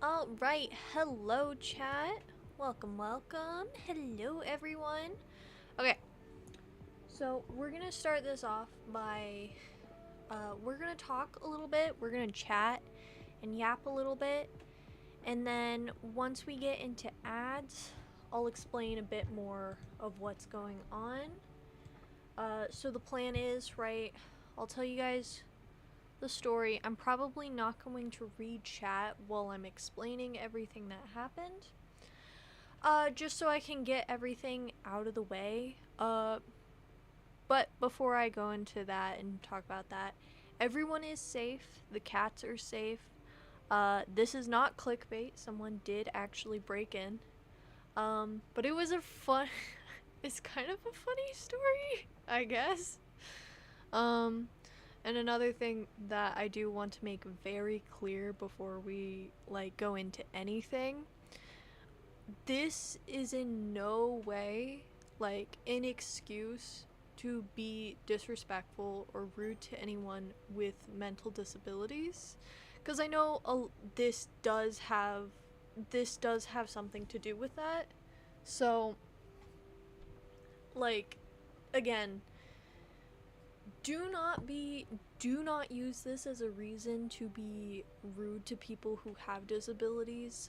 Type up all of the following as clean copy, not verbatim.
Alright, hello chat. Welcome, welcome. Hello everyone. Okay, so we're gonna start this off by, we're gonna talk a little bit, we're gonna chat and yap a little bit, and then once we get into ads, I'll explain a bit more of what's going on. So the plan is, right, I'll tell you guys the story. I'm probably not going to read chat while I'm explaining everything that happened. Just so I can get everything out of the way. But before I go into that and talk about that, everyone is safe. The cats are safe. This is not clickbait. Someone did actually break in. But it was a fun... it's kind of a funny story, I guess. And another thing that I do want to make very clear before we, like, go into anything, this is in no way, like, an excuse to be disrespectful or rude to anyone with mental disabilities. Because I know this does have something to do with that. So, like, again, do not use this as a reason to be rude to people who have disabilities,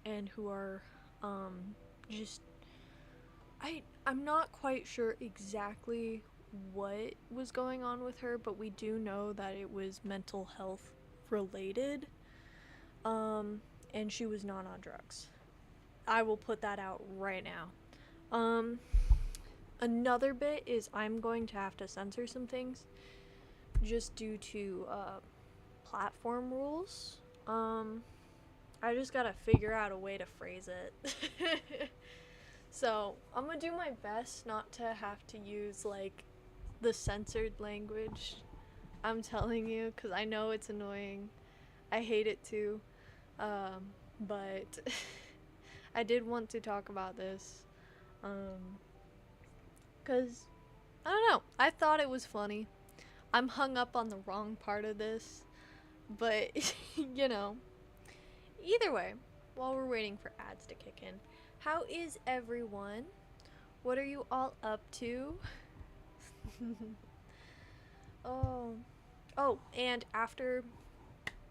and who are, just, I'm not quite sure exactly what was going on with her, but we do know that it was mental health related, and she was not on drugs. I will put that out right now. Another bit is I'm going to have to censor some things just due to platform rules. I just gotta figure out a way to phrase it. So I'm gonna do my best not to have to use like the censored language. I'm telling you, because I know it's annoying. I hate it too. But I did want to talk about this. Because, I don't know, I thought it was funny. I'm hung up on the wrong part of this, but, you know. Either way, while we're waiting for ads to kick in, how is everyone? What are you all up to? Oh, and after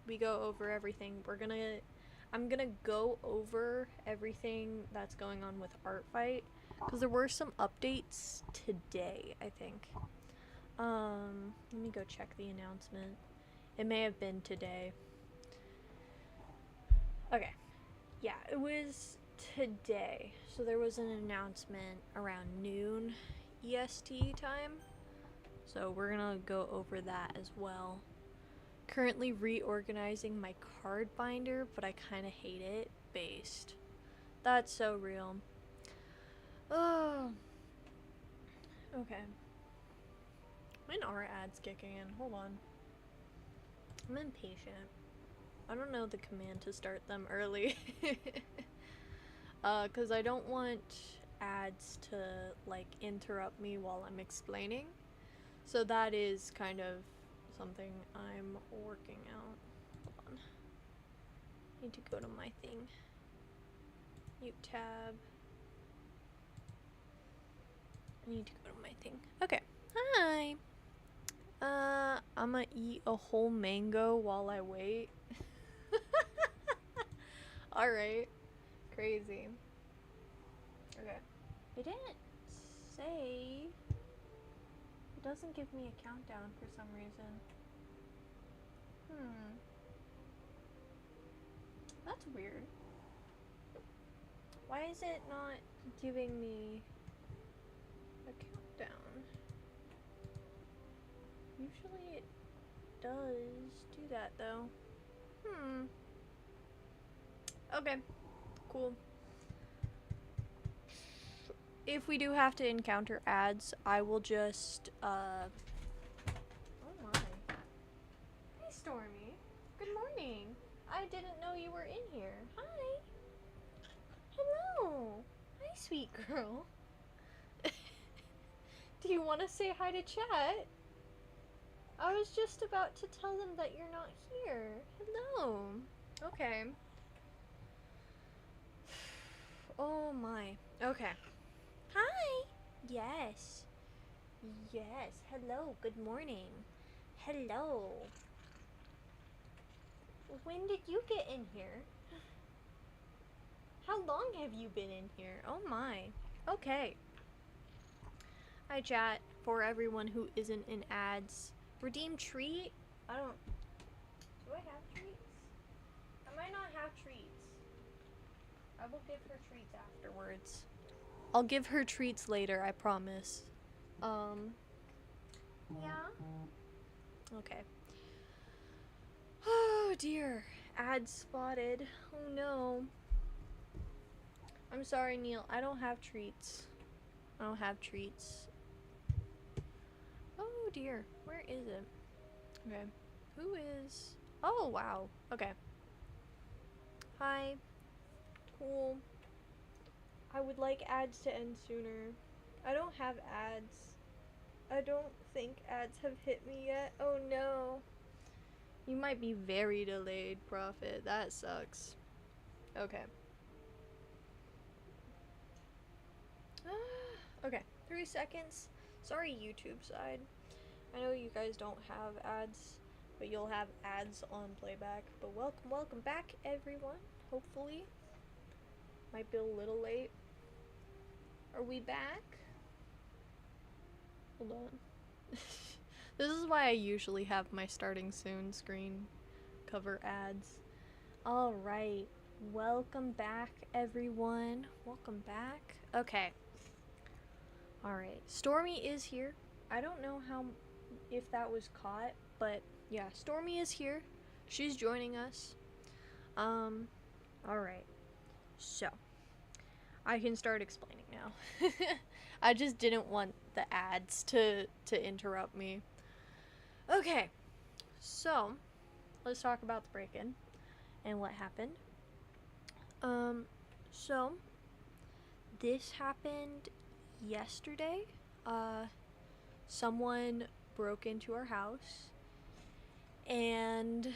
we go over everything, I'm gonna go over everything that's going on with Art Fight, because there were some updates today, I think. Let me go check the announcement. It may have been today. Okay. Yeah, it was today. So there was an announcement around noon EST time. So we're gonna go over that as well. Currently reorganizing my card binder, but I kind of hate it. Based. That's so real. Oh. Okay. When are ads kicking in? Hold on. I'm impatient. I don't know the command to start them early. Cause I don't want ads to like interrupt me while I'm explaining. So that is kind of something I'm working out. Hold on. Need to go to my thing. Mute tab. I need to go to my thing. Okay. Hi. I'm gonna eat a whole mango while I wait. Alright. Crazy. Okay. It didn't say. It doesn't give me a countdown for some reason. That's weird. Why is it not giving me a countdown? Usually it does do that though. Okay, cool. If we do have to encounter ads, I will just, oh my. Hey, Stormy. Good morning. I didn't know you were in here. Hi. Hello. Hi, sweet girl. Do you want to say hi to chat? I was just about to tell them that you're not here. Hello. Okay. Oh my. Okay. Hi. Yes. Yes. Hello. Good morning. Hello. When did you get in here? How long have you been in here? Oh my. Okay. Hi, chat. For everyone who isn't in ads, redeem treat? I don't. Do I have treats? I might not have treats. I will give her treats afterwards. I'll give her treats later, I promise. Yeah? Okay. Oh dear. Ad spotted. Oh no. I'm sorry, Neil. I don't have treats. I don't have treats. Oh dear. Where is it? Okay. Who is... Oh, wow. Okay. Hi. Cool. I would like ads to end sooner. I don't have ads. I don't think ads have hit me yet. Oh no. You might be very delayed, Prophet. That sucks. Okay. Okay. 3 seconds. Sorry, YouTube side. I know you guys don't have ads, but you'll have ads on playback. But welcome back, everyone. Hopefully. Might be a little late. Are we back? Hold on. This is why I usually have my starting soon screen cover ads. Alright. Welcome back, everyone. Welcome back. Okay. Alright. Stormy is here. I don't know if that was caught, but yeah, Stormy is here. She's joining us. Alright. So, I can start explaining now. I just didn't want the ads to interrupt me. Okay. So, let's talk about the break-in and what happened. So this happened yesterday. Someone broke into our house and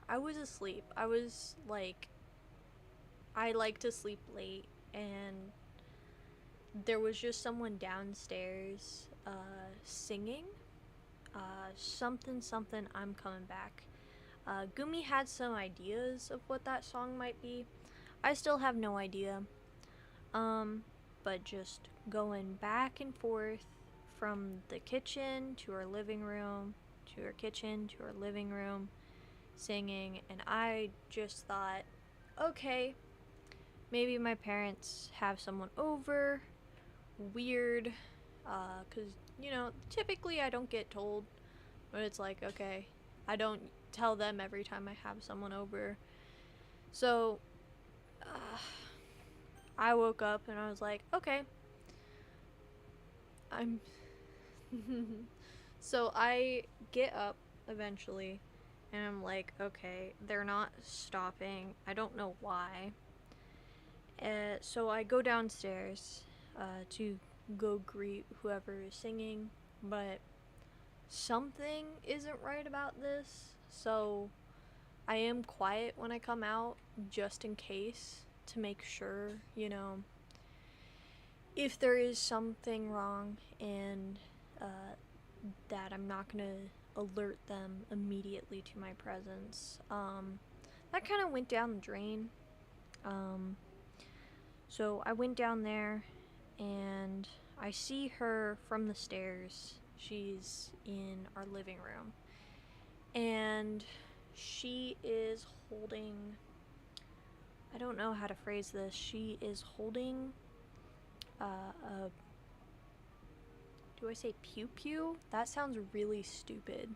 I was asleep. I like to sleep late, and there was just someone downstairs singing something I'm coming back. Gumi had some ideas of what that song might be. I still have no idea. But just going back and forth from the kitchen to our living room, to our kitchen, to our living room, singing, and I just thought, okay, maybe my parents have someone over. Weird, because, typically I don't get told, but it's like, okay, I don't tell them every time I have someone over. So, I woke up and I was like, okay, so I get up eventually and I'm like, okay, they're not stopping. I don't know why. So I go downstairs to go greet whoever is singing, but something isn't right about this. So I am quiet when I come out just in case, to make sure, if there is something wrong, and that I'm not gonna alert them immediately to my presence. That kind of went down the drain. So I went down there and I see her from the stairs. She's in our living room and she is holding, I don't know how to phrase this, she is holding do I say pew pew? That sounds really stupid.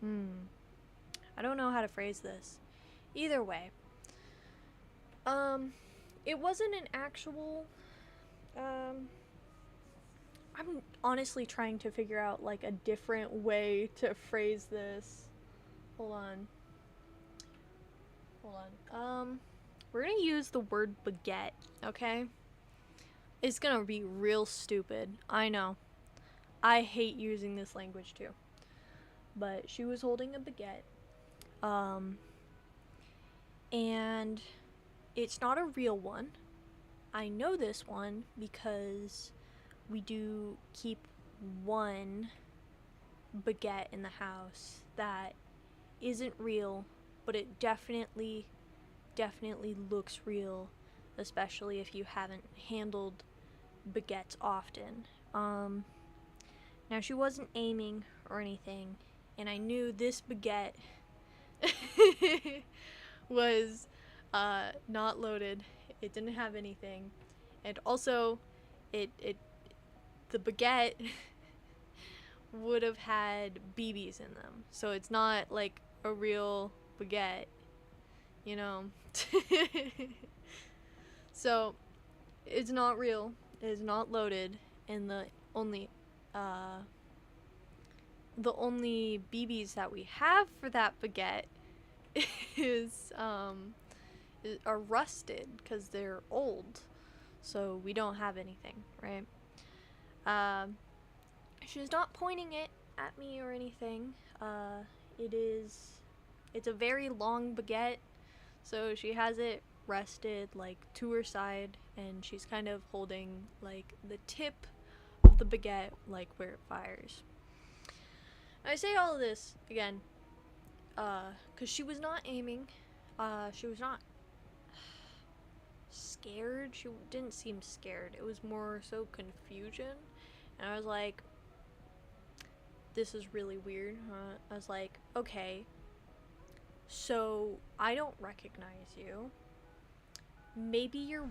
I don't know how to phrase this. Either way. It wasn't an actual, I'm honestly trying to figure out, like, a different way to phrase this. Hold on. We're gonna use the word baguette, okay? It's gonna be real stupid. I know. I hate using this language too. But she was holding a baguette. And it's not a real one. I know this one because we do keep one baguette in the house that isn't real, but it definitely looks real, especially if you haven't handled baguettes often. Now she wasn't aiming or anything, and I knew this baguette was not loaded. It didn't have anything, and also, it the baguette would have had BBs in them, so it's not like a real baguette, you know. So it's not real. It is not loaded, and only uh, the only BBs that we have for that baguette is are rusted because they're old, so we don't have anything, right? Um, she's not pointing it at me or anything. It's a very long baguette, so she has it rested like to her side, and she's kind of holding like the tip of the baguette like where it fires. I say all of this again, because she was not aiming. She was not scared. She didn't seem scared. It was more so confusion. And I was like, this is really weird. I was like, okay, so I don't recognize you. Maybe you're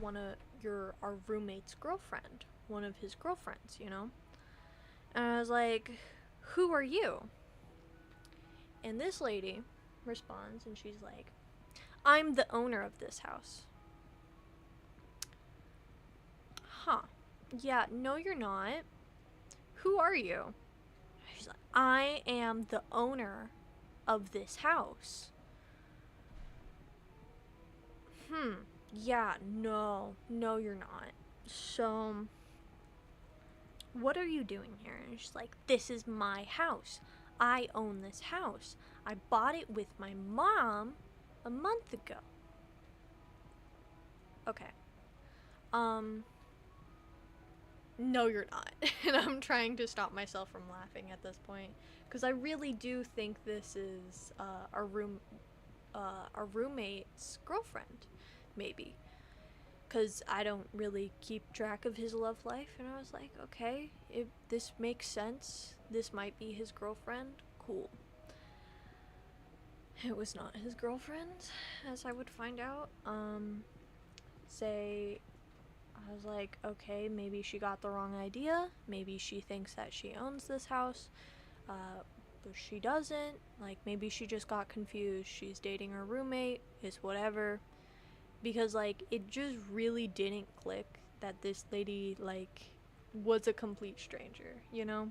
our roommate's girlfriend, one of his girlfriends, you know? And I was like, who are you? And this lady responds, and she's like, I'm the owner of this house. Huh. Yeah, no, you're not. Who are you? She's like, I am the owner of this house. Yeah, no, you're not. So, what are you doing here? And she's like, this is my house. I own this house. I bought it with my mom a month ago. Okay. No, you're not. And I'm trying to stop myself from laughing at this point, because I really do think this is our roommate's girlfriend, maybe. Because I don't really keep track of his love life, and I was like, okay, if this makes sense, this might be his girlfriend, cool. It was not his girlfriend, as I would find out. I was like, okay, maybe she got the wrong idea. Maybe she thinks that she owns this house, but she doesn't. Like, maybe she just got confused. She's dating her roommate. It's whatever. Because, like, it just really didn't click that this lady, like, was a complete stranger, you know?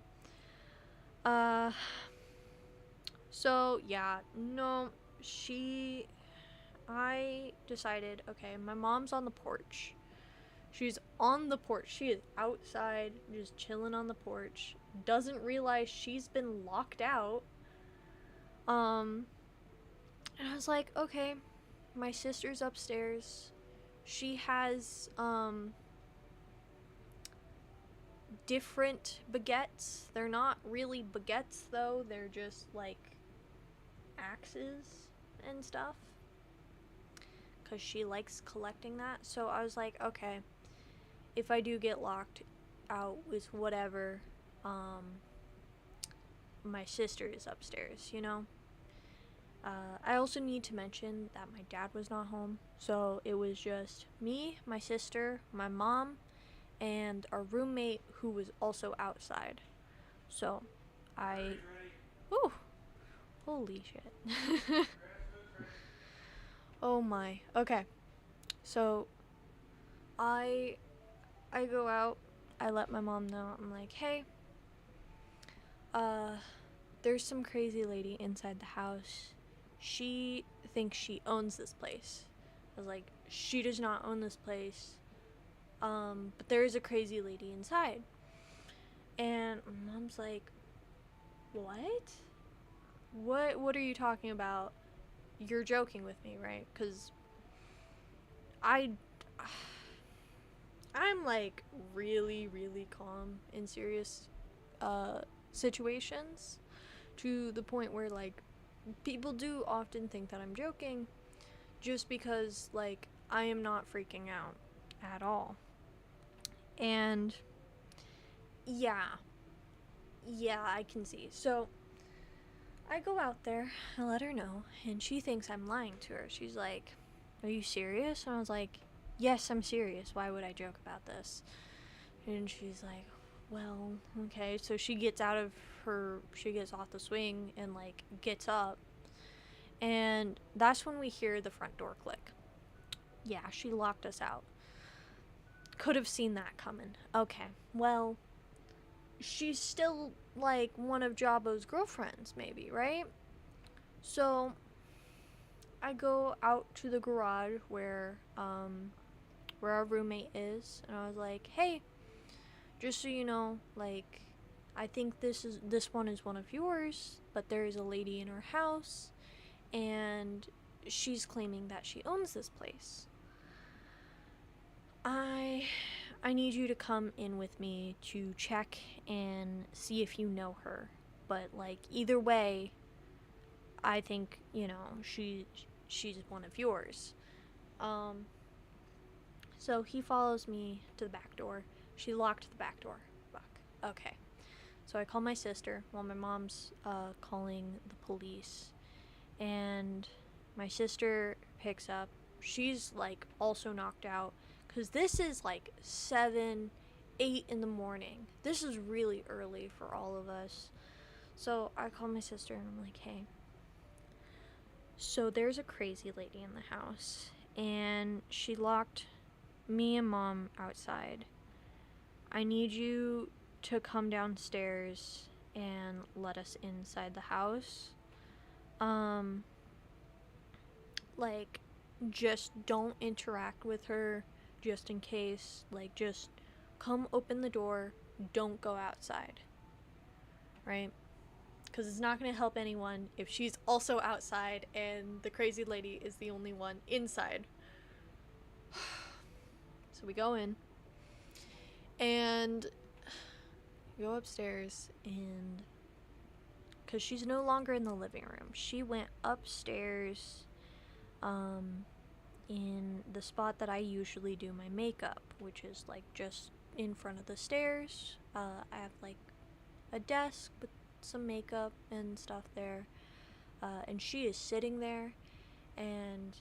So, yeah, no, I decided, okay, my mom's on the porch. She's on the porch. She is outside, just chilling on the porch. Doesn't realize she's been locked out. And I was like, okay, my sister's upstairs. She has, different baguettes. They're not really baguettes, though. They're just, like, axes and stuff. Because she likes collecting that. So I was like, okay, if I do get locked out with whatever, my sister is upstairs, you know? I also need to mention that my dad was not home, so it was just me, my sister, my mom, and our roommate who was also outside. So, ooh, holy shit. Oh my. Okay. So, I go out, I let my mom know. I'm like, hey, there's some crazy lady inside the house. She thinks she owns this place. I was like, she does not own this place. But there is a crazy lady inside. And mom's like, what? What are you talking about? You're joking with me, right? Because I I'm like really, really calm in serious uh, situations, to the point where like people do often think that I'm joking, just because like I am not freaking out at all. And yeah, yeah, I can see. So I go out there, I let her know, and she thinks I'm lying to her. She's like, "Are you serious?" And I was like, "Yes, I'm serious. Why would I joke about this?" And she's like, "Well, okay." So she gets off the swing and like gets up. And that's when we hear the front door click. Yeah, she locked us out. Could have seen that coming. Okay, well, she's still like one of Jabo's girlfriends, maybe, right? So I go out to the garage where our roommate is, and I was like, "Hey, just so you know, like, I think this one is one of yours, but there is a lady in her house, and she's claiming that she owns this place. I I need you to come in with me to check and see if you know her. But like either way, I think, she's one of yours." Um so he follows me to the back door. She locked the back door. Fuck. Okay. So I call my sister while my mom's calling the police. And my sister picks up. She's like also knocked out because this is like 7, 8 in the morning. This is really early for all of us. So I call my sister and I'm like, "Hey, so there's a crazy lady in the house, and she locked me and mom outside. I need you to come downstairs and let us inside the house. Um, like, just don't interact with her, just in case. Like, just come open the door, don't go outside." Right? Because it's not going to help anyone if she's also outside and the crazy lady is the only one inside. So we go in and go upstairs, and because she's no longer in the living room, she went upstairs um, in the spot that I usually do my makeup, which is like just in front of the stairs. I have like a desk with some makeup and stuff there, and she is sitting there, and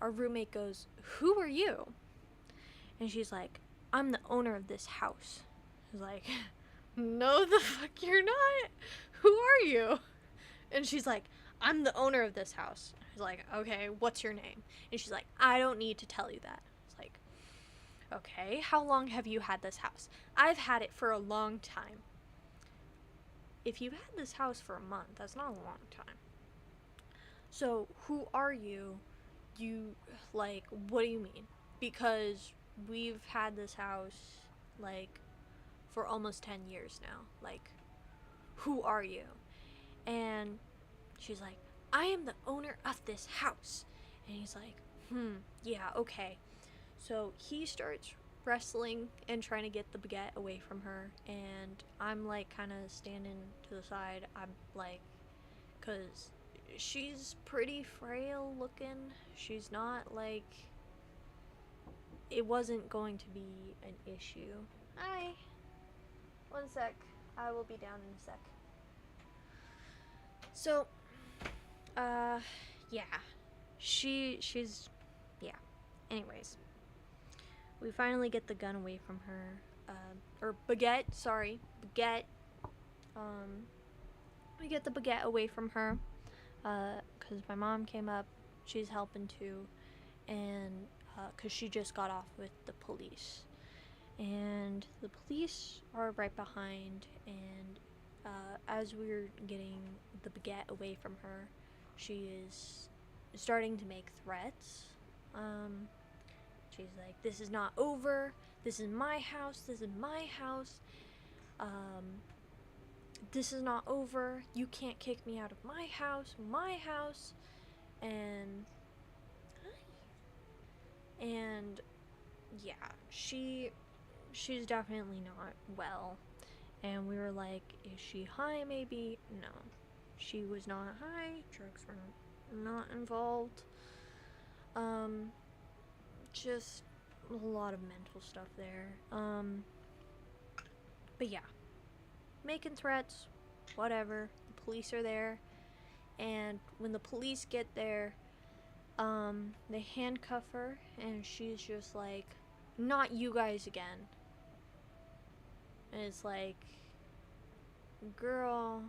our roommate goes, "Who are you?" And she's like, "I'm the owner of this house." I was like, "No, the fuck you're not. Who are you?" And she's like, "I'm the owner of this house." I was like, "Okay, what's your name?" And she's like, "I don't need to tell you that." It's like, "Okay, how long have you had this house?" "I've had it for a long time." If you've had this house for a month, that's not a long time. "So, who are you? Like, what do you mean?" "Because we've had this house, like, for almost 10 years now. Like, who are you?" And she's like, "I am the owner of this house." And he's like, "Yeah, okay." So he starts wrestling and trying to get the baguette away from her. And I'm like, kind of standing to the side. I'm like, because she's pretty frail looking. She's not like, it wasn't going to be an issue. Hi. One sec. I will be down in a sec. So, uh, yeah. She's, yeah. Anyways, we finally get the gun away from her. Or baguette, sorry. Baguette. Um, we get the baguette away from her. Because my mom came up. She's helping too. And, because she just got off with the police. And the police are right behind, and as we're getting the baguette away from her, she is starting to make threats. She's like, "This is not over. This is my house. This is my house. Um, this is not over. You can't kick me out of my house. My house." And And yeah, she's definitely not well. And we were like, is she high maybe? No. She was not high. Drugs were not involved. Um just a lot of mental stuff there. But yeah, making threats, whatever. The police are there, and when the police get there, they handcuff her, and she's just like, "Not you guys again." And it's like, "Girl,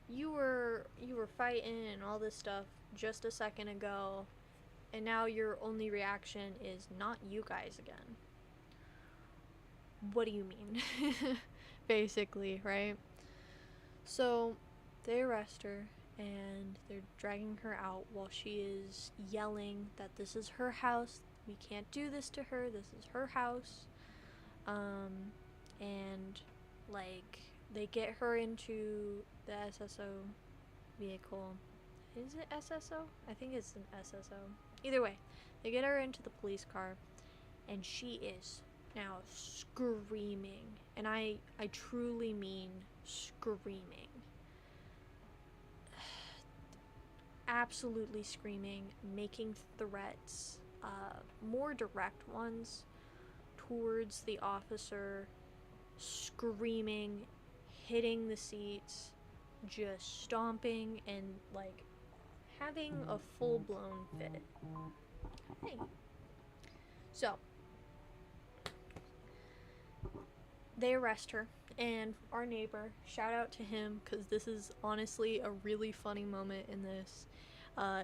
you were fighting and all this stuff just a second ago, and now your only reaction is not you guys again. What do you mean?" Basically, right? So they arrest her and they're dragging her out while she is yelling that this is her house. We can't do this to her. This is her house. And like they get her into the SSO vehicle. Is it SSO? I think it's an SSO. Either way, they get her into the police car, and she is now screaming. And I truly mean screaming. Absolutely screaming, making threats, more direct ones towards the officer, screaming, hitting the seats, just stomping and like having a full blown fit. Hey. So, they arrest her, and our neighbor, shout out to him because this is honestly a really funny moment in this.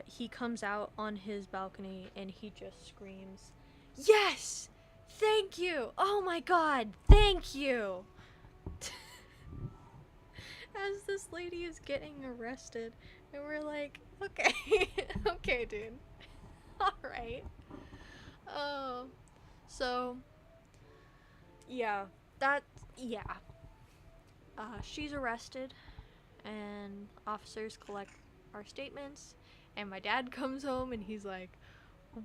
He comes out on his balcony and he just screams, "Yes! Thank you! Oh my god, thank you!" As this lady is getting arrested, and we're like, okay, okay, dude. Alright. Oh. So, yeah, yeah. She's arrested, and officers collect our statements, and my dad comes home and he's like,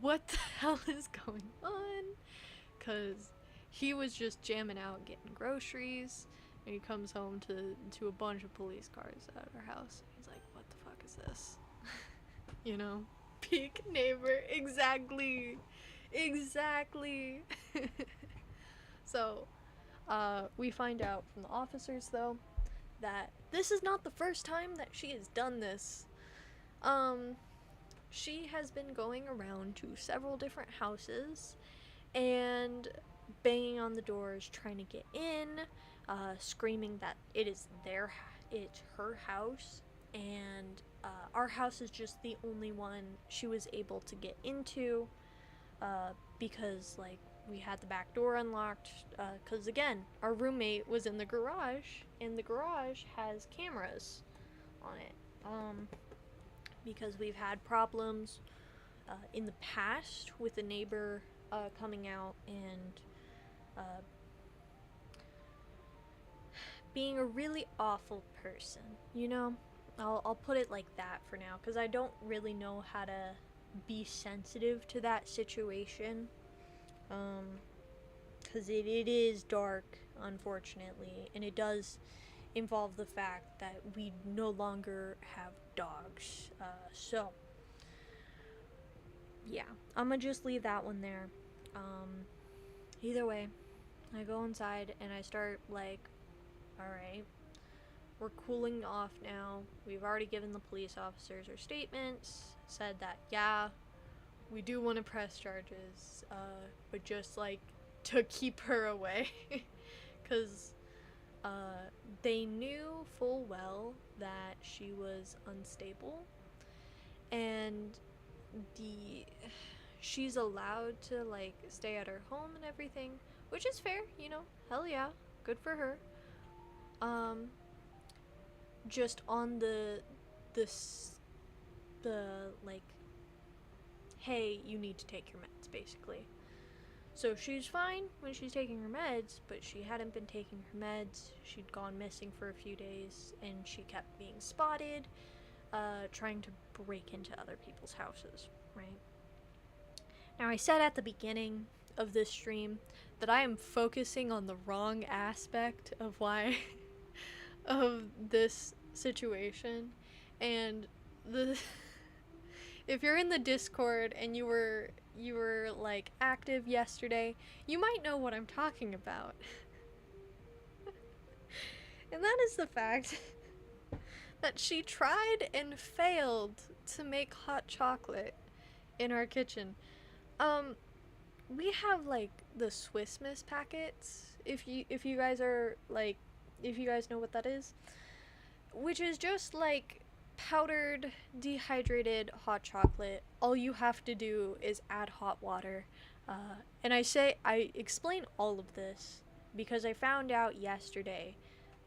what the hell is going on? Because he was just jamming out getting groceries, and he comes home to a bunch of police cars at our house. He's like, what the fuck is this? You know? Peak neighbor. Exactly. Exactly. So, we find out from the officers, though, that this is not the first time that she has done this. She has been going around to several different houses and banging on the doors, trying to get in, screaming that it's her house, and our house is just the only one she was able to get into, because like we had the back door unlocked, because again, our roommate was in the garage, and the garage has cameras on it, because we've had problems in the past with a neighbor coming out and being a really awful person, you know? I'll put it like that for now, because I don't really know how to be sensitive to that situation. Because it is dark, unfortunately, and it does involve the fact that we no longer have dogs. So, yeah, I'm gonna just leave that one there. Either way, I go inside and I start like, alright, we're cooling off now. We've already given the police officers our statements, said that, yeah, we do want to press charges, but just like to keep her away. Because they knew full well that she was unstable, and she's allowed to like stay at her home and everything, which is fair, you know. Hell yeah, good for her. Just on the like, hey, you need to take your meds, basically. So she's fine when she's taking her meds, but she hadn't been taking her meds. She'd gone missing for a few days, and she kept being spotted, trying to break into other people's houses, right? Now, I said at the beginning of this stream that I am focusing on the wrong aspect of why of this situation, and the if you're in the Discord and you were like active yesterday, you might know what I'm talking about. And that is the fact that she tried and failed to make hot chocolate in our kitchen. We have like the Swiss Miss packets. If you guys are like, if you guys know what that is, which is just like powdered dehydrated hot chocolate. All you have to do is add hot water. And I explain all of this because I found out yesterday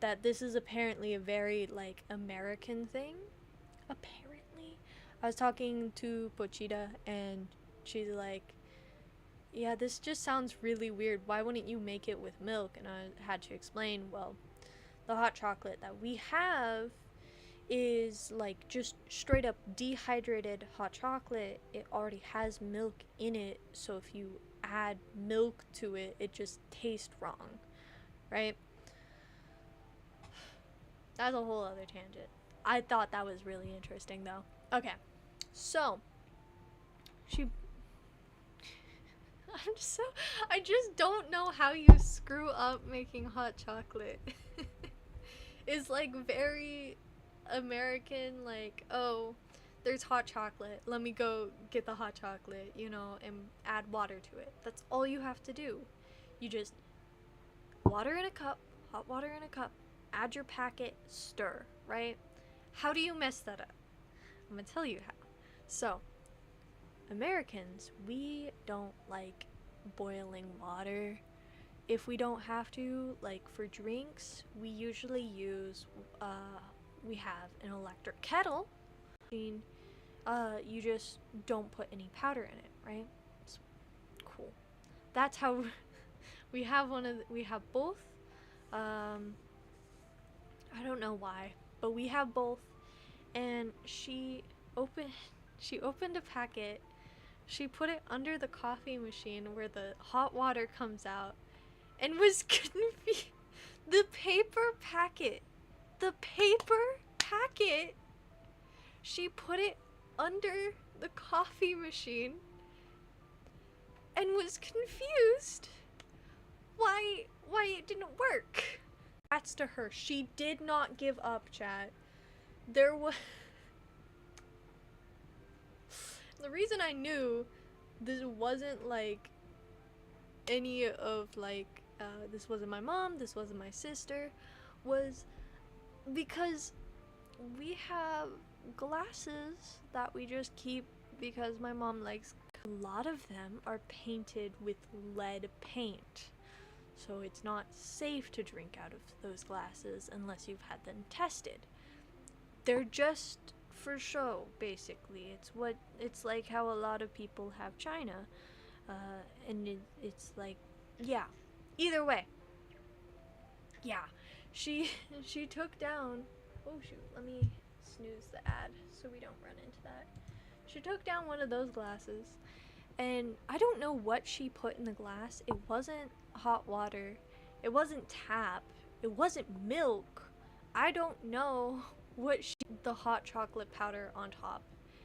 that this is apparently a very like American thing. Apparently, I was talking to Pochita and she's like, yeah, this just sounds really weird. Why wouldn't you make it with milk? And I had to explain, well, the hot chocolate that we have is like just straight up dehydrated hot chocolate. It already has milk in it, so if you add milk to it, it just tastes wrong, right? That's a whole other tangent. I thought that was really interesting though. Okay, so she I just don't know how you screw up making hot chocolate. It's like very American, like, oh, there's hot chocolate. Let me go get the hot chocolate, and add water to it. That's all you have to do. You just water in a cup, hot water in a cup, add your packet, stir, right? How do you mess that up? I'm gonna tell you how. So, Americans, we don't like boiling water. If we don't have to, like for drinks, we usually use, we have an electric kettle. You just don't put any powder in it, right? It's cool. That's how we have we have both. I don't know why, but we have both. And opened, she opened a packet. She put it under the coffee machine where the hot water comes out, and was confused. The paper packet, she put it under the coffee machine and was confused why it didn't work. That's to her. She did not give up, chat. There was the reason I knew this wasn't like any of like this wasn't my mom, this wasn't my sister, was because we have glasses that we just keep because my mom likes. A lot of them are painted with lead paint, so it's not safe to drink out of those glasses unless you've had them tested. They're just for show, basically. It's like how a lot of people have china, and it's like, yeah. Either way, yeah. She took down. Oh shoot! Let me snooze the ad so we don't run into that. She took down one of those glasses, and I don't know what she put in the glass. It wasn't hot water. It wasn't tap. It wasn't milk. I don't know what the hot chocolate powder on top,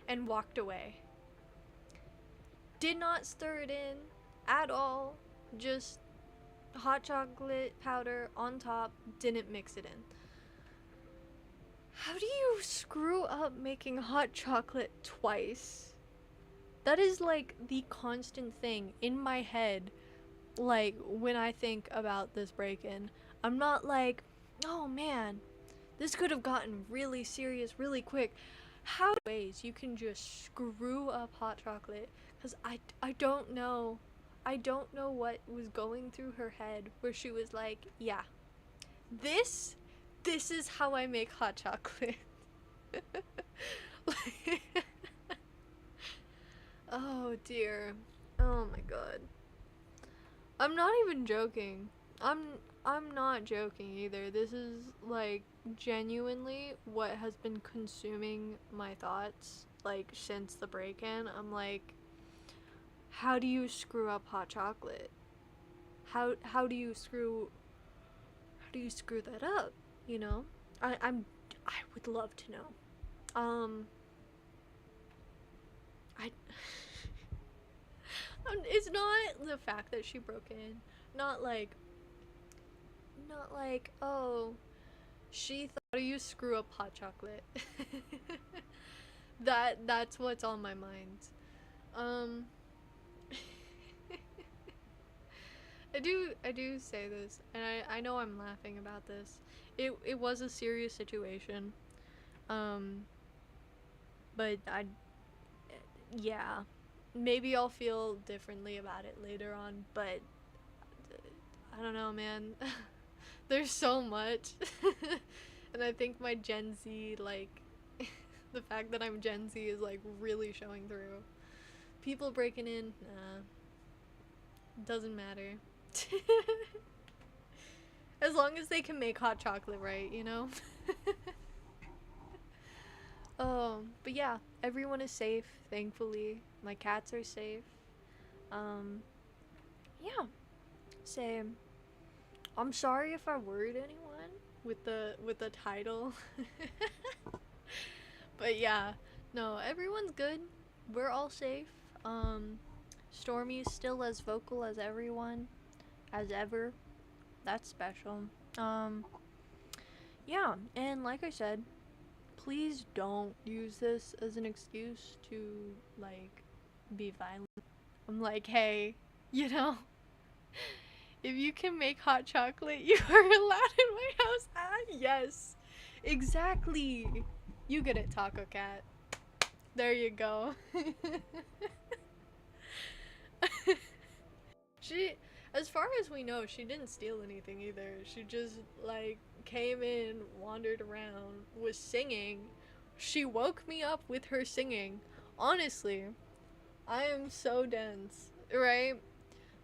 and walked away. Did not stir it in at all. Just hot chocolate powder on top, didn't mix it in. How do you screw up making hot chocolate twice? That is like the constant thing in my head, like when I think about this break-in. I'm not like, oh man, this could have gotten really serious really quick. How ways you can just screw up hot chocolate? Because I don't know. I don't know what was going through her head where she was like, yeah, this is how I make hot chocolate. Oh dear. Oh my god. I'm not even joking. I'm not joking either. This is like genuinely what has been consuming my thoughts like since the break-in. I'm like, how do you screw up hot chocolate? How do you screw that up? You know, I would love to know. I it's not the fact that she broke in, not like oh, she thought, how do you screw up hot chocolate? That's what's on my mind. Um I do say this, and I know I'm laughing about this. It was a serious situation. Um but yeah, maybe I'll feel differently about it later on, but I don't know, man. There's so much. And I think my Gen Z, like, the fact that I'm Gen Z is, like, really showing through. People breaking in, nah. Doesn't matter. As long as they can make hot chocolate right, you know? But yeah, everyone is safe, thankfully. My cats are safe. Um, yeah. Same. I'm sorry if I worried anyone with the title. But yeah, no, everyone's good. We're all safe. Stormy's still as vocal as everyone, as ever. That's special. Um, yeah, and like I said, please don't use this as an excuse to, like, be violent. I'm like, hey, you know, if you can make hot chocolate, you are allowed in my house. Ah, yes. Exactly. You get it, Taco Cat. There you go. She, as far as we know, she didn't steal anything either. She just, like, came in, wandered around, was singing. She woke me up with her singing. Honestly, I am so dense, right?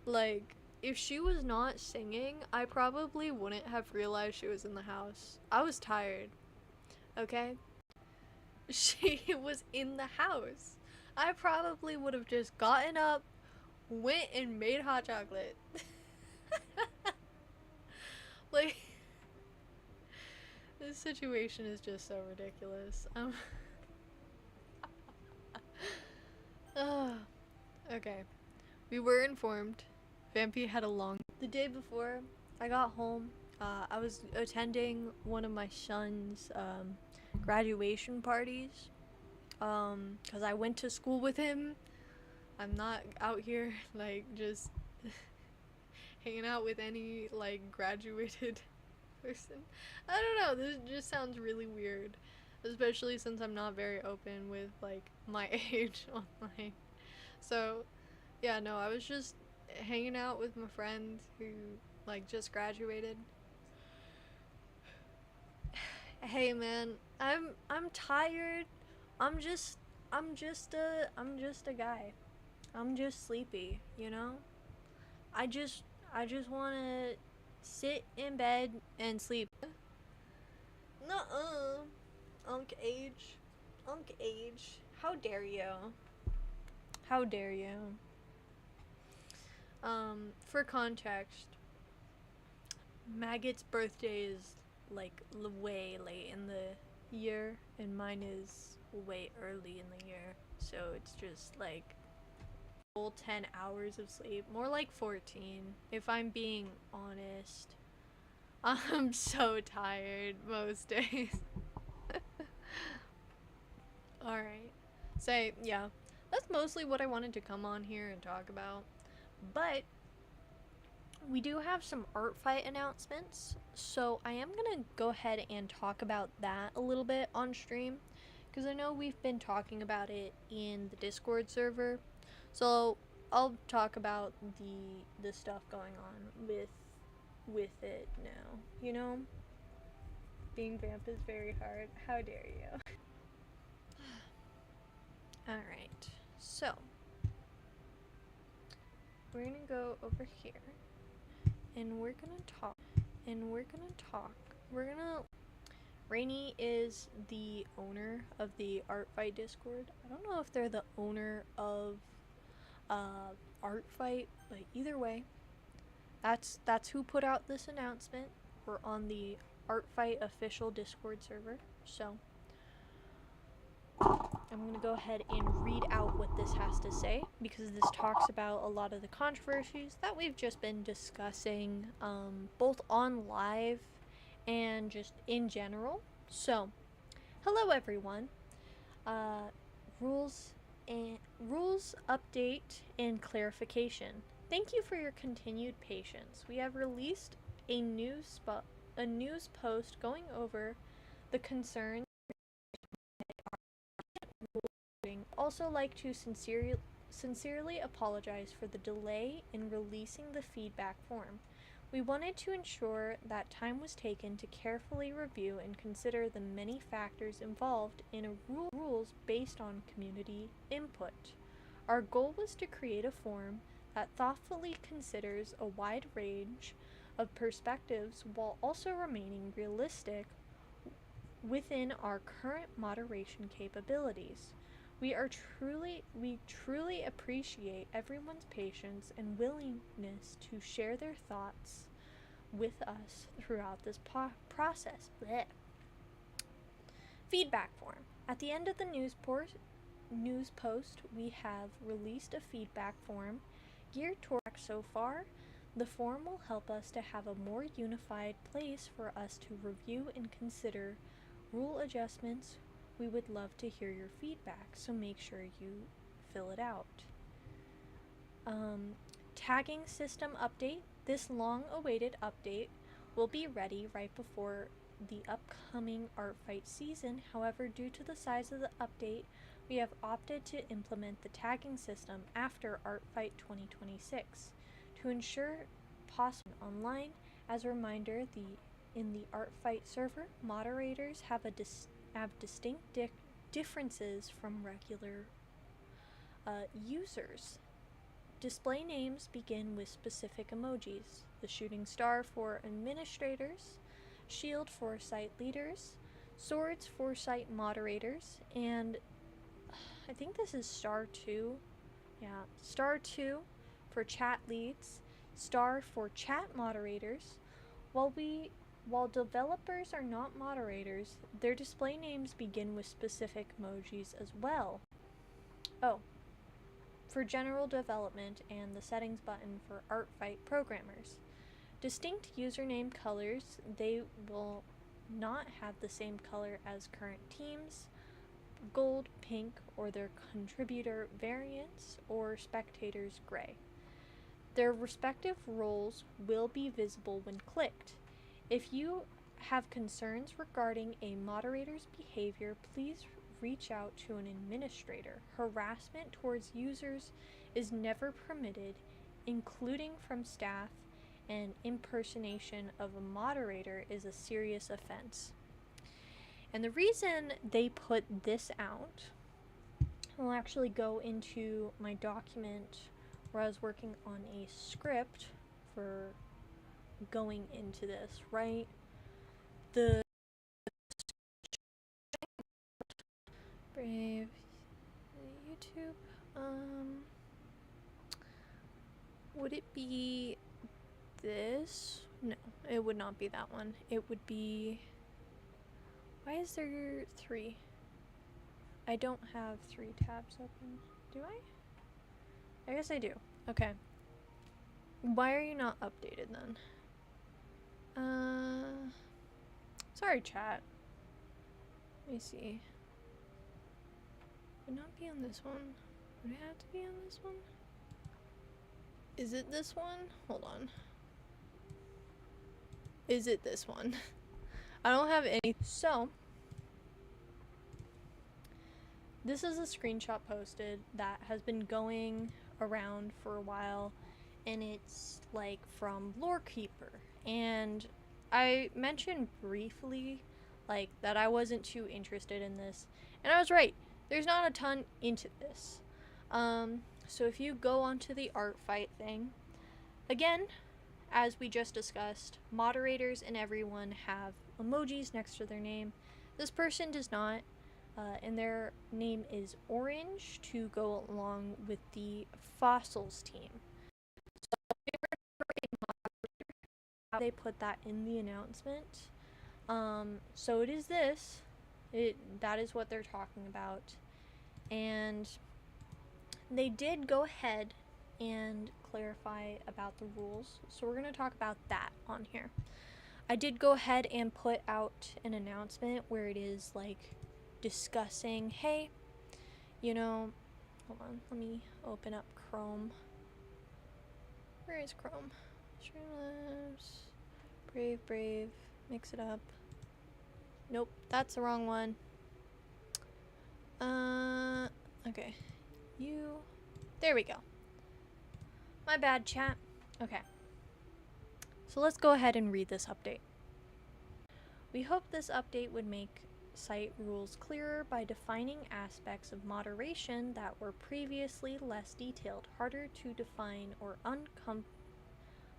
Like, if she was not singing, I probably wouldn't have realized she was in the house. I was tired, okay? She was in the house. I probably would have just gotten up, went and made hot chocolate. Like, this situation is just so ridiculous. Oh, okay. We were informed. Vampy had a long. The day before I got home, I was attending one of my son's graduation parties. Cause I went to school with him. I'm not out here like just hanging out with any like graduated person. I don't know. This just sounds really weird, especially since I'm not very open with like my age online. So yeah, no, I was just hanging out with my friend who like just graduated. Hey man, I'm tired. I'm just I'm just a guy. I'm just sleepy, you know? I just I just want to sit in bed and sleep. Nuh-uh. Unk age. Unk age. How dare you? How dare you? For context, Maggot's birthday is like way late in the year, and mine is way early in the year. So it's just like full 10 hours of sleep. More like 14, if I'm being honest. I'm so tired most days. Alright. So, yeah. That's mostly what I wanted to come on here and talk about. But we do have some art fight announcements, so I am gonna go ahead and talk about that a little bit on stream, because I know we've been talking about it in the Discord server. So I'll talk about the stuff going on with it now. You know, being vamp is very hard. How dare you? All right, so we're gonna go over here, and we're gonna talk. We're gonna. Rainy is the owner of the Art Fight Discord. I don't know if they're the owner of art fight, but either way, that's who put out this announcement. We're on the Art Fight official Discord server, so I'm going to go ahead and read out what this has to say, because this talks about a lot of the controversies that we've just been discussing, both on live and just in general. So, hello everyone. Rules update and clarification. Thank you for your continued patience. We have released a news post going over the concerns. Also like to sincerely apologize for the delay in releasing the feedback form. We wanted to ensure that time was taken to carefully review and consider the many factors involved in a rules based on community input. Our goal was to create a form that thoughtfully considers a wide range of perspectives while also remaining realistic within our current moderation capabilities. We truly appreciate everyone's patience and willingness to share their thoughts with us throughout this process. Blech. Feedback form. At the end of the news post, we have released a feedback form geared toward so far. The form will help us to have a more unified place for us to review and consider rule adjustments. We would love to hear your feedback, so make sure you fill it out. Tagging system update. This long-awaited update will be ready right before the upcoming art fight season. However, due to the size of the update, we have opted to implement the tagging system after Art Fight 2026 to ensure possible online. As a reminder, in the Art Fight server, moderators have distinct differences from regular users. Display names begin with specific emojis. The shooting star for administrators, shield for site leaders, swords for site moderators, and I think this is star 2. Yeah, star 2 for chat leads, star for chat moderators. While developers are not moderators, their display names begin with specific emojis as well. Oh, for general development and the settings button for Art Fight programmers. Distinct username colors. They will not have the same color as current teams, gold, pink, or their contributor variants, or spectators gray. Their respective roles will be visible when clicked. If you have concerns regarding a moderator's behavior, please reach out to an administrator. Harassment towards users is never permitted, including from staff, and impersonation of a moderator is a serious offense. And the reason they put this out, I'll actually go into my document where I was working on a script for going into this, right? The Brave YouTube, would it be this? No, it would not be that one. It would be, why is there 3? I don't have 3 tabs open. Do I? I guess I do. Okay. Why are you not updated then? Sorry, chat. Let me see. Would not be on this one. Would it have to be on this one? Is it this one? Hold on. Is it this one? I don't have any. So, this is a screenshot posted that has been going around for a while, and it's like from Lorekeeper. And I mentioned briefly like that I wasn't too interested in this, and I was right. There's not a ton into this. So if you go onto the art fight thing, again, as we just discussed, moderators and everyone have emojis next to their name. This person does not. and their name is Orange to go along with the Fossils team. They put that in the announcement. So it is this. That is what they're talking about. And they did go ahead and clarify about the rules. So we're going to talk about that on here. I did go ahead and put out an announcement where it is like discussing, hey, you know, hold on, let me open up Chrome. Where is Chrome? Streamlabs, Brave, mix it up. Nope, that's the wrong one. Okay. There we go. My bad, chat. Okay. So let's go ahead and read this update. We hope this update would make site rules clearer by defining aspects of moderation that were previously less detailed, harder to define, or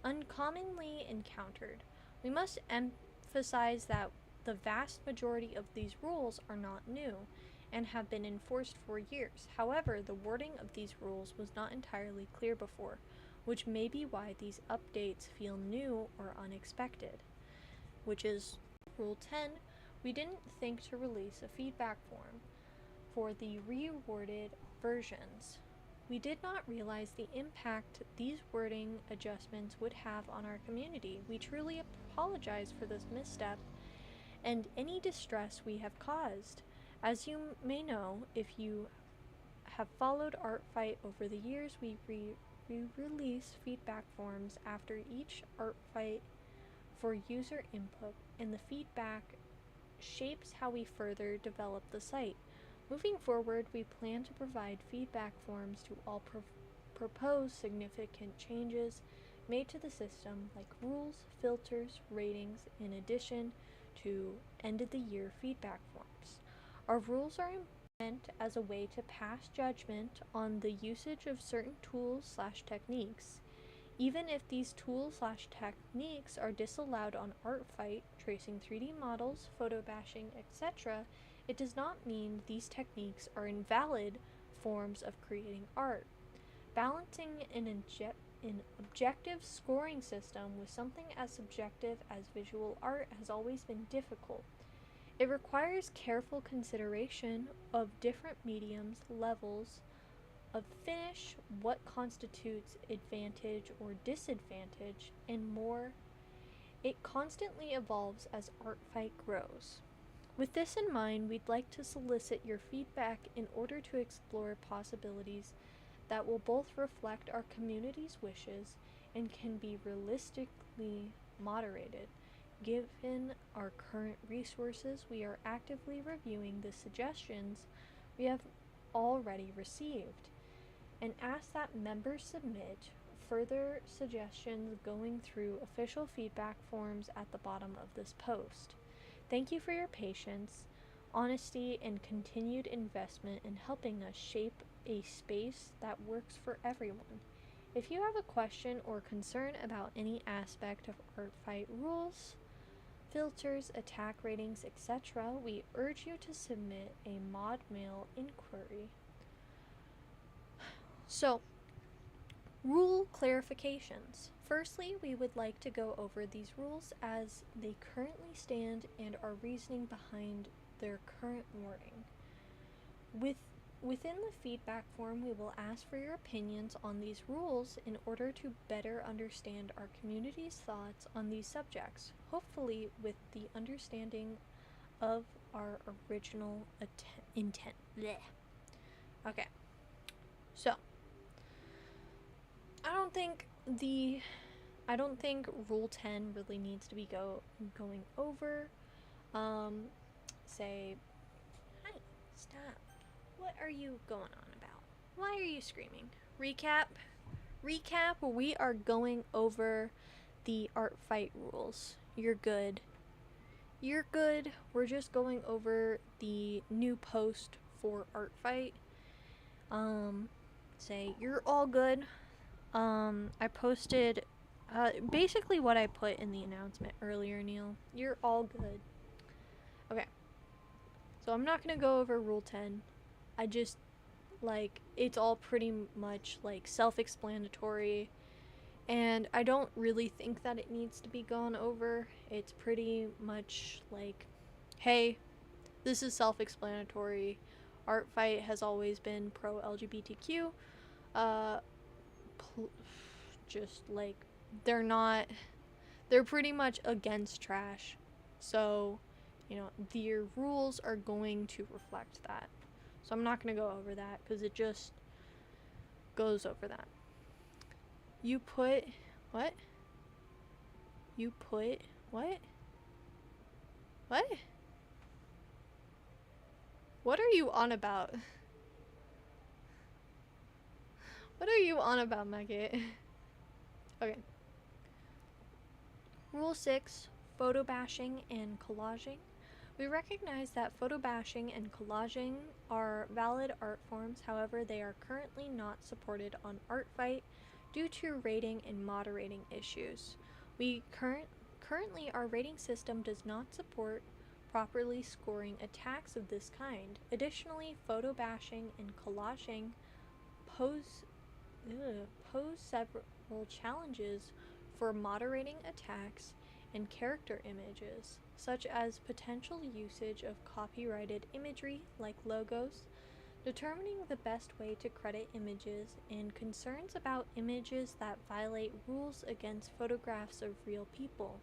uncommonly encountered. We must emphasize that the vast majority of these rules are not new and have been enforced for years. However, the wording of these rules was not entirely clear before, which may be why these updates feel new or unexpected. Which is Rule 10, we didn't think to release a feedback form for the reworded versions. We did not realize the impact these wording adjustments would have on our community. We truly apologize for this misstep and any distress we have caused. As you may know, if you have followed ArtFight over the years, we release feedback forms after each ArtFight for user input, and the feedback shapes how we further develop the site. Moving forward, we plan to provide feedback forms to all proposed significant changes made to the system, like rules, filters, ratings, in addition to end-of-the-year feedback forms. Our rules are meant as a way to pass judgment on the usage of certain tools/techniques. Even if these tools/techniques are disallowed on ArtFight, tracing 3D models, photo bashing, etc., it does not mean these techniques are invalid forms of creating art. Balancing an objective scoring system with something as subjective as visual art has always been difficult. It requires careful consideration of different mediums, levels of finish, what constitutes advantage or disadvantage, and more. It constantly evolves as ArtFight grows. With this in mind, we'd like to solicit your feedback in order to explore possibilities that will both reflect our community's wishes and can be realistically moderated. Given our current resources, we are actively reviewing the suggestions we have already received and ask that members submit further suggestions going through official feedback forms at the bottom of this post. Thank you for your patience, honesty, and continued investment in helping us shape a space that works for everyone. If you have a question or concern about any aspect of ArtFight rules, filters, attack ratings, etc., we urge you to submit a mod mail inquiry. So, rule clarifications. Firstly, we would like to go over these rules as they currently stand and our reasoning behind their current wording. Within the feedback form, we will ask for your opinions on these rules in order to better understand our community's thoughts on these subjects, hopefully with the understanding of our original intent. Blech. Okay, so I don't think Rule 10 really needs to be going over. Say, hi, stop. What are you going on about? Why are you screaming? Recap, we are going over the ArtFight rules. You're good. We're just going over the new post for ArtFight. Say, you're all good. I posted basically what I put in the announcement earlier, Neil. You're all good. Okay. So I'm not going to go over Rule 10. I just, like, it's all pretty much, like, self-explanatory. And I don't really think that it needs to be gone over. It's pretty much like, hey, this is self-explanatory. Art Fight has always been pro-LGBTQ. Uh, just, like, they're not... They're pretty much against trash. So, you know, their rules are going to reflect that. So I'm not going to go over that because it just goes over that. You put... What? You put... What? What? What are you on about? What are you on about, Maggot? Okay. Rule 6, photo bashing and collaging. We recognize that photo bashing and collaging are valid art forms, however, they are currently not supported on ArtFight due to rating and moderating issues. Currently, our rating system does not support properly scoring attacks of this kind. Additionally, photo bashing and collaging pose several challenges for moderating attacks and character images, such as potential usage of copyrighted imagery like logos, determining the best way to credit images, and concerns about images that violate rules against photographs of real people.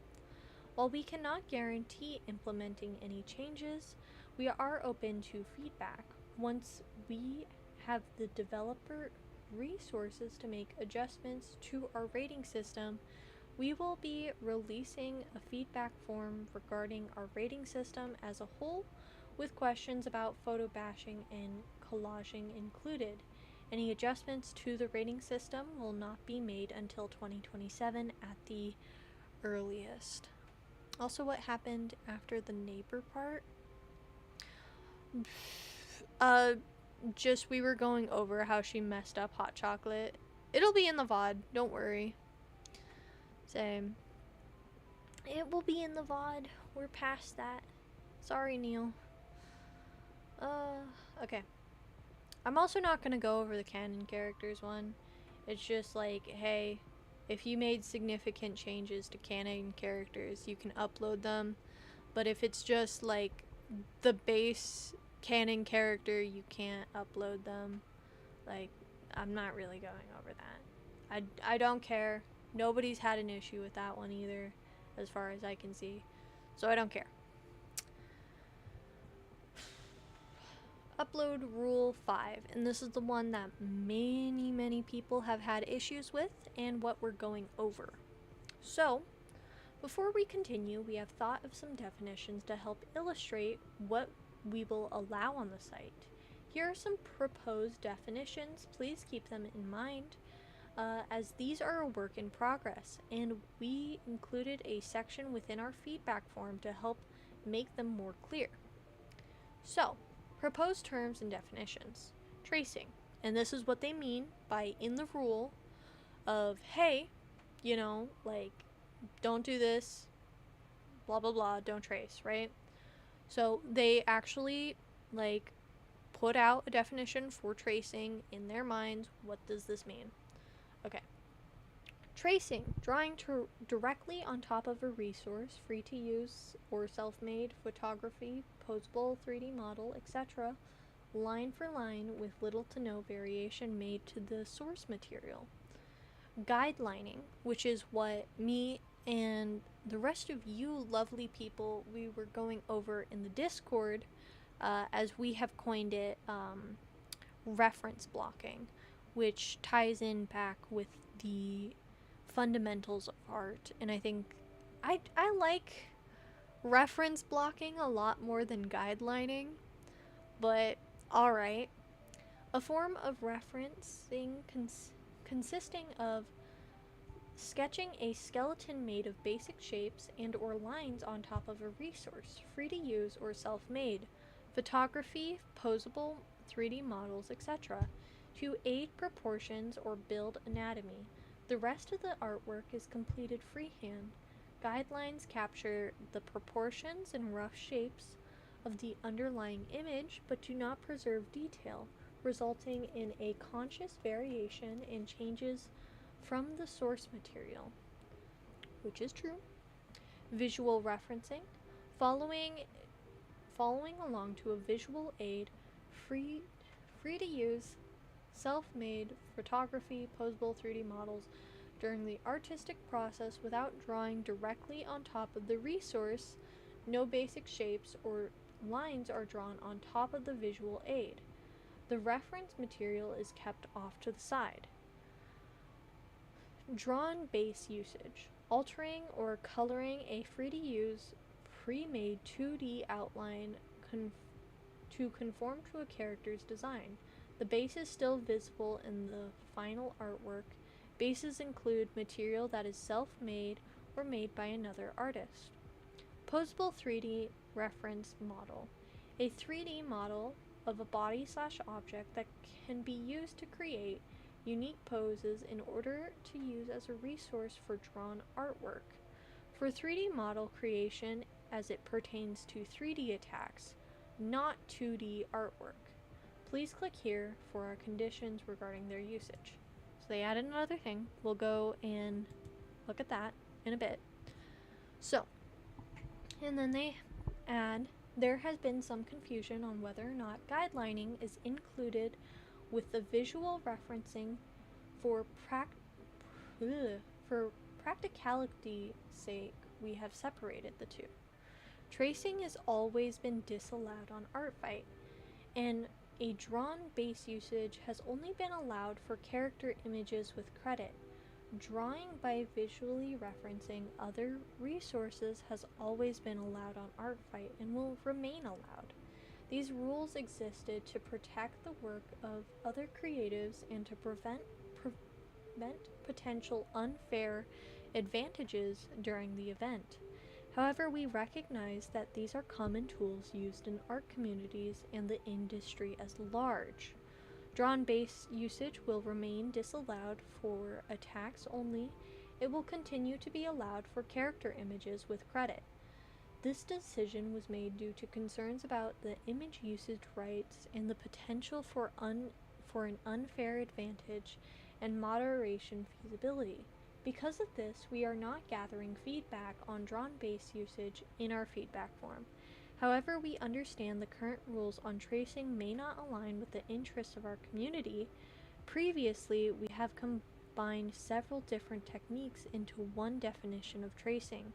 While we cannot guarantee implementing any changes, we are open to feedback. Once we have the developer resources to make adjustments to our rating system, we will be releasing a feedback form regarding our rating system as a whole, with questions about photo bashing and collaging included. Any adjustments to the rating system will not be made until 2027 at the earliest. Also, what happened after the neighbor part? Just we were going over how she messed up hot chocolate. It'll be in the VOD, don't worry. Same. It will be in the VOD. We're past that. Sorry, Neil. Okay. I'm also not gonna go over the canon characters one. It's just like, hey, if you made significant changes to canon characters, you can upload them. But if it's just like the base canon character, you can't upload them. Like, I'm not really going over that. I don't care. Nobody's had an issue with that one either, as far as I can see. So I don't care. Upload Rule 5, and this is the one that many people have had issues with, and what we're going over. So, before we continue, we have thought of some definitions to help illustrate what we will allow on the site. Here are some proposed definitions. Please keep them in mind, as these are a work in progress, and we included a section within our feedback form to help make them more clear. So, proposed terms and definitions. Tracing, and this is what they mean by in the rule of, hey, you know, like, don't do this, blah blah blah, don't trace, right? So they actually, like, put out a definition for tracing in their minds. What does this mean? Okay. Tracing, drawing directly on top of a resource, free to use or self-made photography, posable 3D model, etc., line for line with little to no variation made to the source material. Guidelining, which is what me and the rest of you lovely people we were going over in the Discord, as we have coined it, reference blocking, which ties in back with the fundamentals of art. And I think I like reference blocking a lot more than guidelining, but alright. A form of referencing consisting of sketching a skeleton made of basic shapes and or lines on top of a resource, free to use or self-made, photography, posable 3D models, etc., to aid proportions or build anatomy. The rest of the artwork is completed freehand. Guidelines capture the proportions and rough shapes of the underlying image but do not preserve detail, resulting in a conscious variation and changes from the source material, which is true. Visual referencing, following following along to a visual aid, free free to use self-made photography, posable 3D models during the artistic process without drawing directly on top of the resource. No basic shapes or lines are drawn on top of the visual aid. The reference material is kept off to the side. Drawn base usage, altering or coloring a free to use pre-made 2D outline to conform to a character's design. The base is still visible in the final artwork. Bases include material that is self-made or made by another artist. Posable 3D reference model, a 3D model of a body/object that can be used to create unique poses in order to use as a resource for drawn artwork. For 3D model creation as it pertains to 3D attacks, not 2D artwork. Please click here for our conditions regarding their usage. So they added another thing. We'll go and look at that in a bit. So, and then they add, there has been some confusion on whether or not guidelining is included with the visual referencing for practicality's sake. We have separated the two. Tracing has always been disallowed on ArtFight, and a drawn base usage has only been allowed for character images with credit. Drawing by visually referencing other resources has always been allowed on ArtFight and will remain allowed. These rules existed to protect the work of other creatives and to prevent potential unfair advantages during the event. However, we recognize that these are common tools used in art communities and the industry as large. Drawn base usage will remain disallowed for attacks only. It will continue to be allowed for character images with credit. This decision was made due to concerns about the image usage rights and the potential for an unfair advantage and moderation feasibility. Because of this, we are not gathering feedback on drawn base usage in our feedback form. However, we understand the current rules on tracing may not align with the interests of our community. Previously, we have combined several different techniques into one definition of tracing.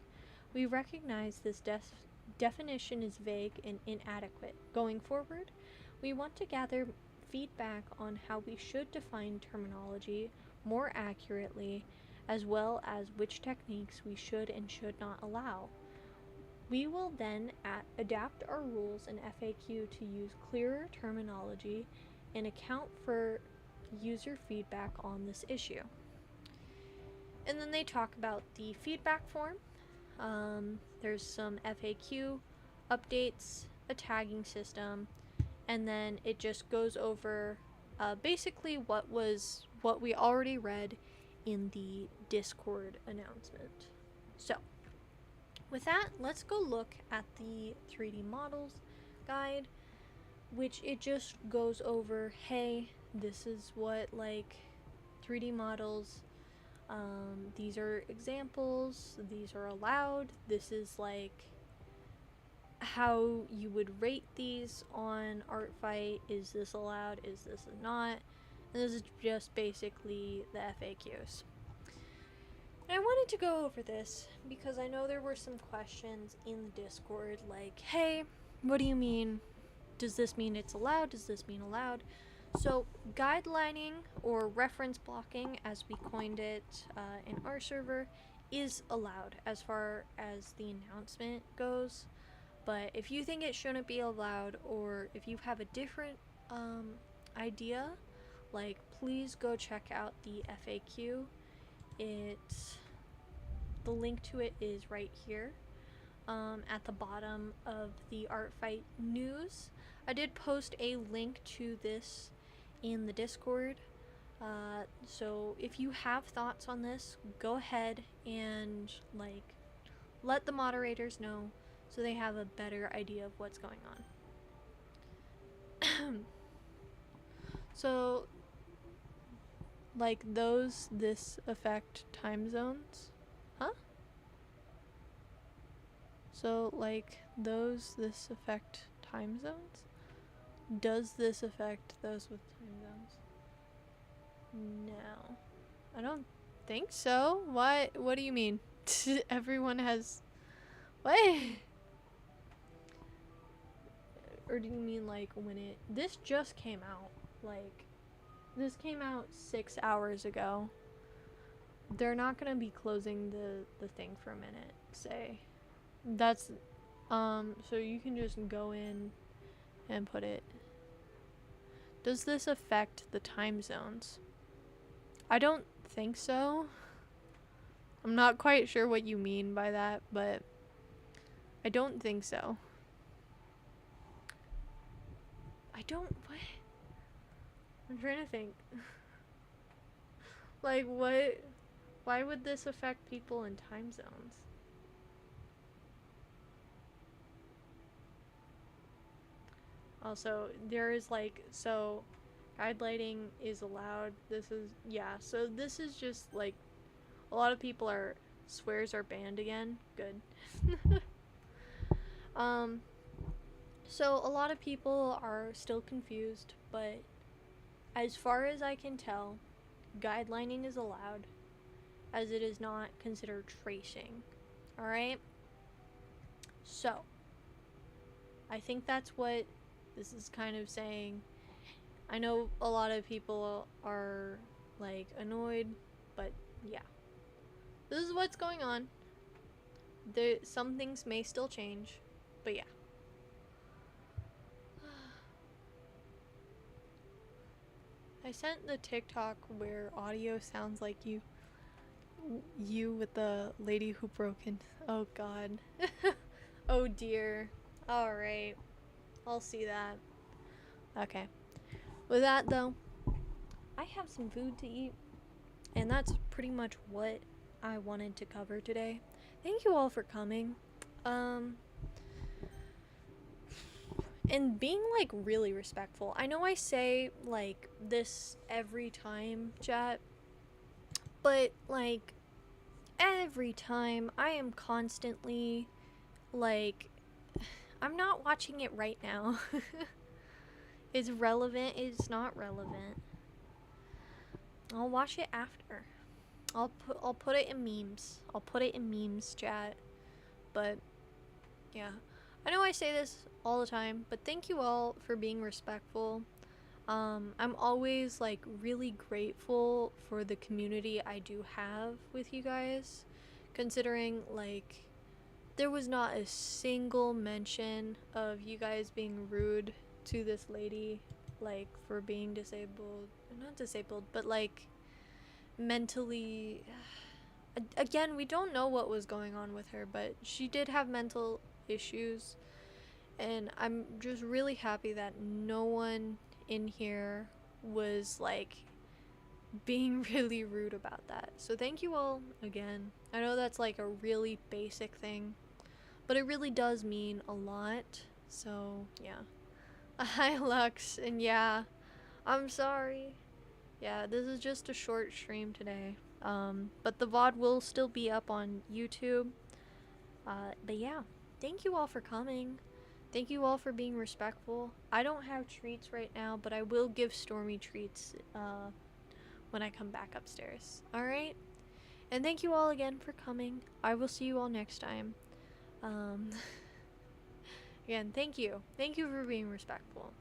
We recognize this definition is vague and inadequate. Going forward, we want to gather feedback on how we should define terminology more accurately, as well as which techniques we should and should not allow. We will then adapt our rules and FAQ to use clearer terminology and account for user feedback on this issue. And then they talk about the feedback form. There's some FAQ updates, a tagging system, and then it just goes over basically what we already read in the Discord announcement. So, with that, let's go look at the 3D models guide, which it just goes over, hey, this is what 3D models, these are examples, these are allowed, this is how you would rate these on ArtFight, is this allowed, is this not, and this is just basically the FAQs. And I wanted to go over this because I know there were some questions in the Discord like, hey, what do you mean? Does this mean it's allowed? Does this mean allowed? So, guidelining or reference blocking, as we coined it in our server, is allowed as far as the announcement goes. But if you think it shouldn't be allowed, or if you have a different idea, please go check out the FAQ. The link to it is right here at the bottom of the ArtFight news. I did post a link to this in the Discord, so if you have thoughts on this, go ahead and let the moderators know so they have a better idea of what's going on. So, like, this affect time zones? Huh? So, like, this affect time zones? Does this affect those with time zones? No. I don't think so. What do you mean? Everyone has... What? Or do you mean, like, when it... This just came out. Like, this came out 6 hours ago. They're not gonna be closing the thing for a minute, say. That's... So you can just go in and put it... Does this affect the time zones? I don't think so. I'm not quite sure what you mean by that, but I don't think so. I don't... What? I'm trying to think. Like, what... Why would this affect people in time zones? Also, there is, like... So, guide lighting is allowed. This is... Yeah, so this is just, like... A lot of people are... Swears are banned again. Good. So a lot of people are still confused, but as far as I can tell, guidelining is allowed, as it is not considered tracing. Alright? So, I think that's what this is kind of saying. I know a lot of people are, like, annoyed, but yeah. This is what's going on. Some things may still change, but yeah. I sent the TikTok where audio sounds like you with the lady who broke in. Oh god. Oh dear. Alright. I'll see that. Okay. With that though, I have some food to eat. And that's pretty much what I wanted to cover today. Thank you all for coming. And being, like, really respectful. I know I say, like, this every time, chat, but, like, every time I am constantly, like, I'm not watching it right now. It's relevant, it's not relevant. I'll watch it after. I'll put it in memes. I'll put it in memes, chat. But, yeah. I know I say this all the time, but thank you all for being respectful. I'm always, like, really grateful for the community I do have with you guys, considering, like, there was not a single mention of you guys being rude to this lady, like, for being disabled. Not disabled, but, like, mentally... Again, we don't know what was going on with her, but she did have mental issues. And I'm just really happy that no one in here was, like, being really rude about that. So thank you all again. I know that's, like, a really basic thing, but it really does mean a lot. So, yeah. Hi, Lux. And yeah, I'm sorry. Yeah, this is just a short stream today. But the VOD will still be up on YouTube. But yeah, thank you all for coming. Thank you all for being respectful. I don't have treats right now, but I will give Stormy treats when I come back upstairs. Alright? And thank you all again for coming. I will see you all next time. Again, thank you. Thank you for being respectful.